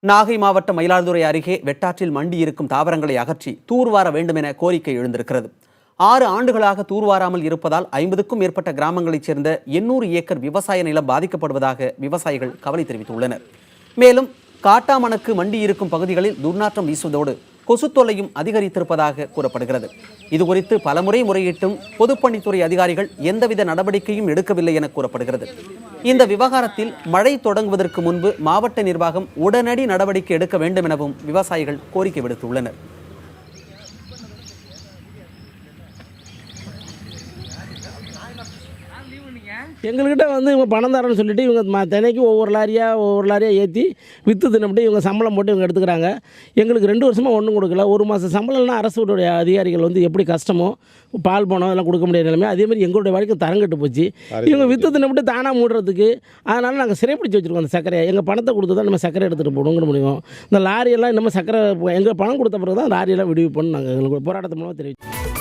நாகை மாவட்டம் மயிலாடுதுறை அருகே வெட்டாற்றில் மண்டியிருக்கும் தாவரங்களை அகற்றி தூர்வார வேண்டும் என கோரிக்கை எழுந்திருக்கிறது. 6 ஆண்டுகளாக தூர்வாராமல் இருப்பதால் 50க்கும் மேற்பட்ட கிராமங்களைச் சேர்ந்த 800 ஏக்கர் விவசாய நிலம் பாதிக்கப்படுவதாக விவசாயிகள் கவலை தெரிவித்துள்ளனர். மேலும் காட்டாமணக்கு மண்டியிருக்கும் பகுதிகளில் துர்நாற்றம் வீசுவதோடு கொசு தொல்லையும் அதிகரித்திருப்பதாக கூறப்படுகிறது. இதுகுறித்து பலமுறை முறையிட்டும் பொதுப்பணித்துறை அதிகாரிகள் எந்தவித நடவடிக்கையும் எடுக்கவில்லை என கூறப்படுகிறது. இந்த விவகாரத்தில் மழை தொடங்குவதற்கு முன்பு மாவட்ட நிர்வாகம் உடனடி நடவடிக்கை எடுக்க வேண்டும் எனவும் விவசாயிகள் கோரிக்கை விடுத்துள்ளனர். எங்கள்கிட்ட இவங்க பணம் தரேன்னு சொல்லிட்டு இவங்க தினைக்கு ஒவ்வொரு லாரியாக ஏற்றி விற்று தின்னப்பட்டு இவங்க சம்பளம் போட்டு இவங்க எடுத்துக்கிறாங்க. எங்களுக்கு 2 வருஷமாக ஒன்றும் கொடுக்கல. 1 மாதம் சம்பளம்னா அரசுடைய அதிகாரிகள் எப்படி கஷ்டமோ பால் பணம் இதெல்லாம் கொடுக்க முடியாத நிலைமை. அதேமாதிரி எங்களுடைய வரைக்கும் தரங்கட்டு போச்சு. இவங்க விற்று தின்னப்பட்டு தானாக மூடுறதுக்கு அதனால் நாங்கள் சிறைப்பிடிச்சு வச்சுருக்கோம். அந்த சர்க்கரையை எங்கள் பணத்தை கொடுத்து தான் நம்ம சர்க்கரை எடுத்துகிட்டு போடுங்கிற முடியும். இந்த லாரியெல்லாம் இன்னமும் சர்க்கரை எங்கள் பணம் கொடுத்த பிறகு தான் லாரியெல்லாம் விடுவிப்போன்னு நாங்கள் எங்களுக்கு போராட்டத்து மூலமாக தெரிவிச்சோம்.